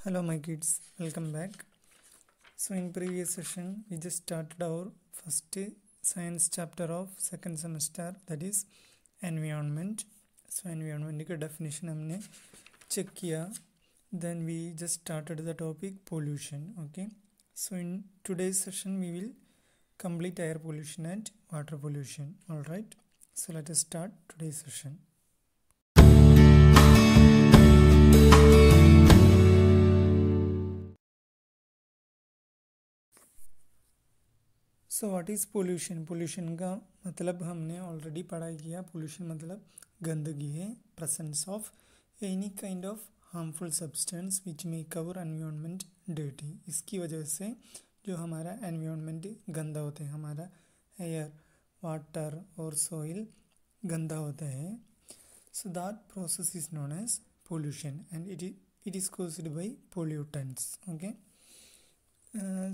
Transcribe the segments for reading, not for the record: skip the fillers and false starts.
Hello my kids, welcome back. So in previous session we just started our first science chapter of second semester, that is environment. So environment का definition हमने check किया. Then we just started the topic pollution. Okay. So in today's session we will complete air pollution and water pollution. All right. So let us start today's session. So what is pollution? Pollution का मतलब हमने already पढ़ाई किया. Pollution मतलब गंदगी है, presence of any kind of harmful substance which make our environment dirty. इसकी वजह से जो हमारा एनवायरनमेंट गंदा होता है, हमारा एयर, वाटर और सॉइल गंदा होता है. So that process is known as pollution and it is caused by pollutants. Okay,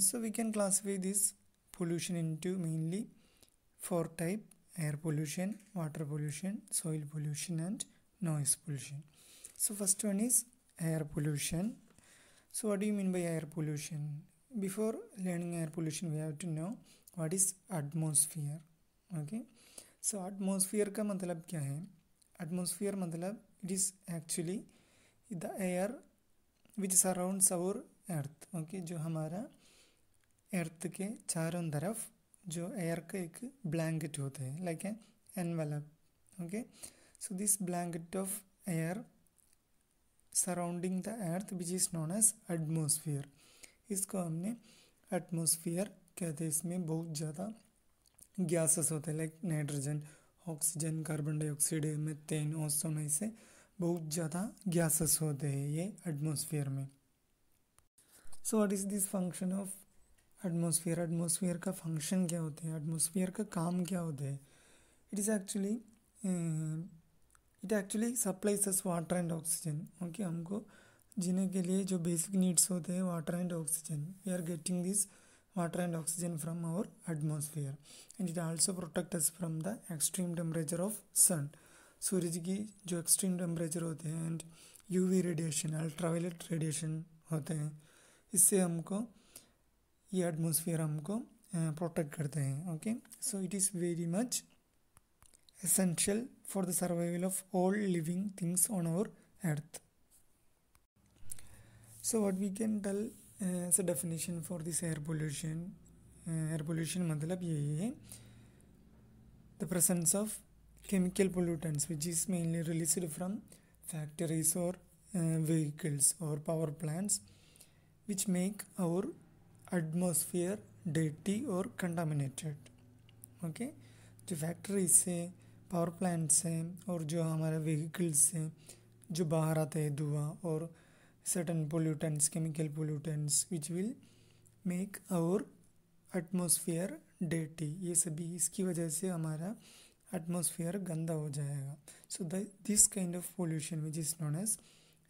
so we can classify this pollution into mainly four type: air pollution, water pollution, soil pollution and noise pollution. So first one is air pollution. So what do you mean by air pollution? Before learning air pollution we have to know what is atmosphere. Okay, so atmosphere का मतलब क्या है? Atmosphere मतलब it is actually the air which surrounds our earth. Okay, जो हमारा अर्थ के चारों तरफ जो एयर का एक ब्लैंकेट होता है, like an envelope. Okay, so this blanket of air surrounding the earth which is known as atmosphere. इसको हमने एटमॉस्फेयर कहते हैं. इसमें बहुत ज़्यादा गैसेस होते हैं, like nitrogen, oxygen, carbon dioxide, methane, ozone, ऐसे बहुत ज़्यादा गैसेस होते हैं ये एटमॉस्फेयर में. So what is this function of atmosphere? Atmosphere का फंक्शन क्या होते हैं, एटमॉस्फेयर का काम क्या होता है? It actually supplies us water and oxygen. Okay, हमको जीने के लिए जो बेसिक नीड्स होते हैं water and oxygen, we are getting this water and oxygen from our atmosphere. And it also protect us from the extreme temperature of sun. सूरज की जो एक्सट्रीम टेम्परेचर होते हैं and UV radiation, ultraviolet radiation होते हैं, इससे हमको ये एटमॉस्फेयर हमको प्रोटेक्ट करते हैं. Okay, so it is very much essential for the survival of all living things on our earth. So what we can tell as a definition for this air pollution? Air pollution मतलब यही है, the presence of chemical pollutants which is mainly released from factories or vehicles or power plants which make our atmosphere dirty or contaminated. Okay, जो factories से, power plant से और जो हमारे vehicles से जो बाहर आते हैं धुआं और certain pollutants, chemical pollutants which will make our atmosphere dirty, ये सभी इसकी वजह से हमारा एटमॉस्फेयर गंदा हो जाएगा. So this kind of pollution which is known as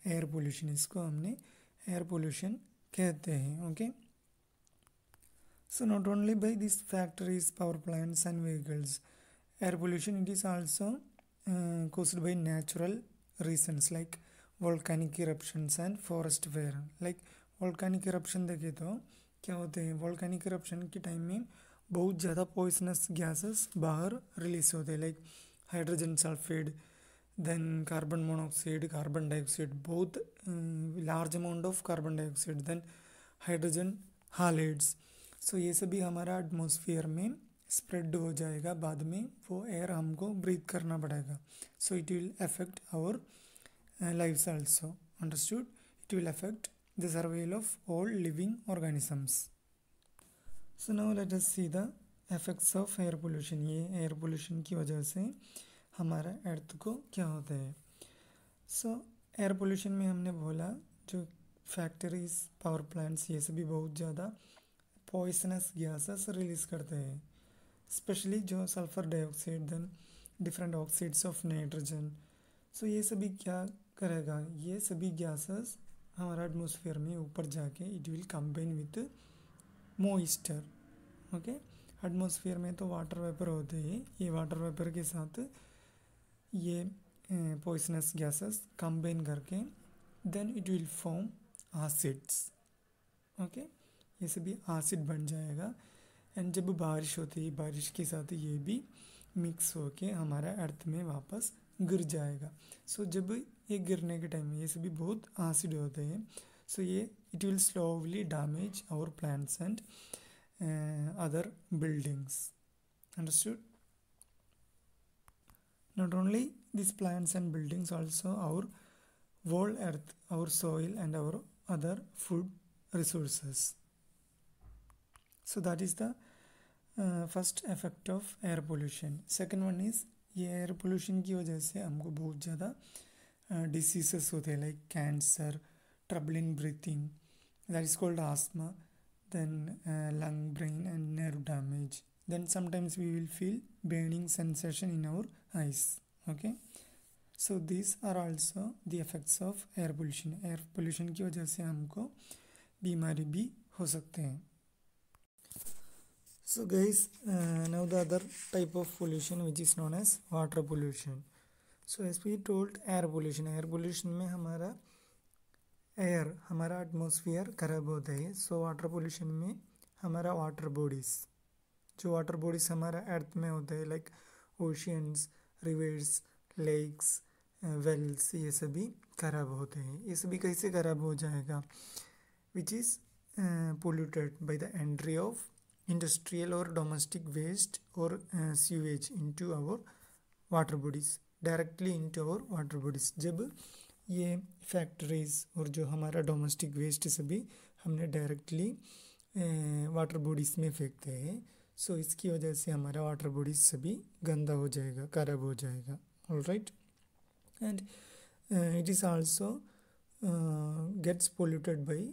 air pollution, इसको हमने एयर पोल्यूशन कहते हैं. Okay, so not only by these factories, power plants and vehicles, air pollution it is also caused by natural reasons like volcanic eruptions and forest fire. like volcanic eruption देखें तो क्या होते हैं, volcanic eruption के time में बहुत ज़्यादा poisonous gases बाहर रिलीज होते हैं, like hydrogen sulphide, then carbon monoxide, carbon dioxide, बहुत large amount of carbon dioxide, then hydrogen halides. So ये सभी हमारा एटमॉस्फेयर में स्प्रेड हो जाएगा, बाद में वो एयर हमको ब्रीथ करना पड़ेगा. So it will affect our lives also. Understood? It will affect the survival of all living organisms. So now let us see the effects of air pollution. ये एयर पोल्यूशन की वजह से हमारा अर्थ को क्या होता है. सो एयर पोल्यूशन में हमने बोला जो फैक्ट्रीज, पावर प्लांट्स, ये सभी बहुत ज़्यादा पॉइजनस गैसेस रिलीज करते हैं, स्पेशली जो sulphur dioxide, then different oxides of nitrogen. So ये सभी क्या करेगा, ये सभी गैसेस हमारा एटमॉस्फेयर में ऊपर जाके it will combine with moisture. Okay, atmosphere में तो वाटर वेपर होते हैं, ये वाटर वेपर के साथ ये पॉइजनस गैसेस कंबाइन करके then it will form acids, okay, ये सभी एसिड बन जाएगा। एंड जब बारिश होती है, बारिश के साथ ये भी मिक्स होके हमारा अर्थ में वापस गिर जाएगा। सो जब ये गिरने के टाइम में ये सभी बहुत एसिड होते हैं, सो ये it will slowly damage our plants and other buildings. Understood? Not only these plants and buildings, also our whole earth, our soil and our other food resources. So that is the first effect of air pollution. Second one is ये air pollution की वजह से हमको बहुत ज़्यादा diseases होते हैं, like cancer, trouble in breathing, that is called asthma, then lung, brain and nerve damage. Then sometimes we will feel burning sensation in our eyes. Okay, so these are also the effects of air pollution. Air pollution की वजह से हमको बीमारी भी हो सकते हैं. So guys, now the other type of pollution which is known as water pollution. So as we told, air pollution में हमारा एयर, हमारा एटमॉस्फेयर खराब होता है. सो वाटर पोल्यूशन में हमारा वाटर बॉडीज़, जो वाटर बॉडीज़ हमारा अर्थ में होता है, like oceans, rivers, lakes, wells, ये सभी खराब होते हैं. ये सभी कैसे खराब हो जाएगा? Which is polluted by the entry of industrial और डोमेस्टिक वेस्ट और sewage into our water bodies, directly into our water bodies. जब ये फैक्ट्रीज़ और जो हमारा डोमेस्टिक वेस्ट सभी हमने डायरेक्टली वाटर बॉडीज़ में फेंकते हैं, सो इसकी वजह से हमारा वाटर बॉडीज़ सभी गंदा हो जाएगा, खराब हो जाएगा. Alright, and it is also gets polluted by,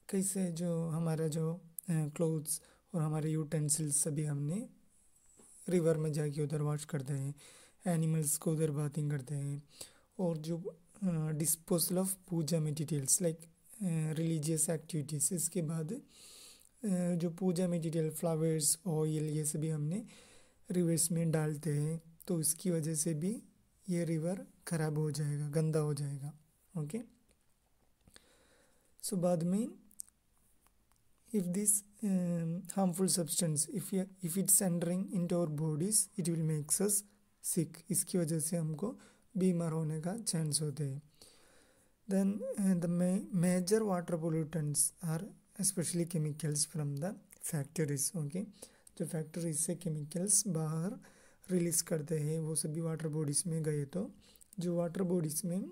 कैसे, जो हमारा जो क्लोथ्स और हमारे यूटेंसिल्स सभी हमने रिवर में जाके उधर वॉश करते हैं, एनिमल्स को उधर बाथिंग करते हैं, और जो disposal of puja materials like religious activities, इसके बाद जो पूजा मटेरियल, फ्लावर्स, ऑयल, ये सभी हमने रिवर्स में डालते हैं, तो इसकी वजह से भी ये रिवर ख़राब हो जाएगा, गंदा हो जाएगा. ओके, सो बाद में if this harmful substance, if it's entering into our bodies, it will makes us sick. इसकी वजह से हमको बीमार होने का चांस होते हैं. Then the major water pollutants are especially chemicals from the factories. Okay, जो फैक्ट्रीज से केमिकल्स बाहर रिलीज करते हैं, वो सभी वाटर बॉडीज़ में गए तो जो वाटर बॉडीज़ में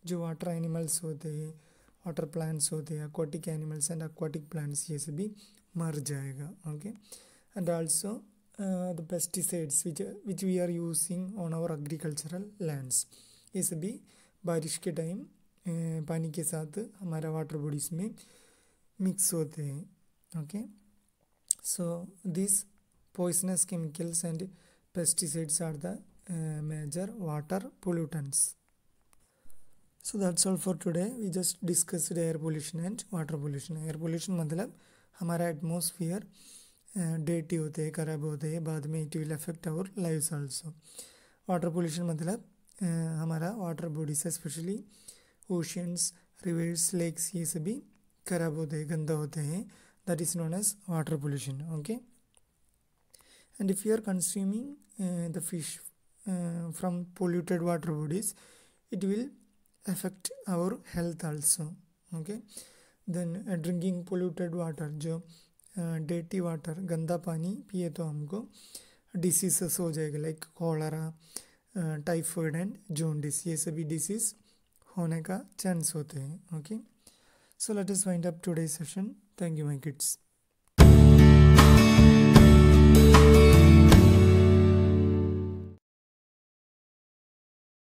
जो वाटर एनिमल्स होते हैं, वाटर प्लांट्स होते हैं, aquatic animals and aquatic plants, ये सभी मर जाएगा. Okay, and also the pesticides which we are using on our agricultural lands, ये सभी बारिश के टाइम पानी के साथ हमारा वाटर बॉडीज़ में मिक्स होते हैं. Okay, so this poisonous chemicals and pesticides are the major water pollutants. So that's all for today. We just discussed air pollution and water pollution. Air pollution मतलब हमारा atmosphere deity होते हैं, खराब होते हैं, बाद में it will affect our lives also. Water pollution मतलब हमारा water bodies, specially oceans, rivers, lakes, ये सभी खराब होते हैं, गंदा होते हैं. That is known as water pollution. Okay, and if you are consuming the fish from polluted water bodies, it will affect our health also. Okay, then drinking polluted water, जो dirty water, गंदा पानी पिए तो हमको diseases हो जाएगा, like cholera, typhoid and jaundice, ये सभी डिसीज होने का चांस होते हैं. Okay, so let us wind up today session. Thank you my kids.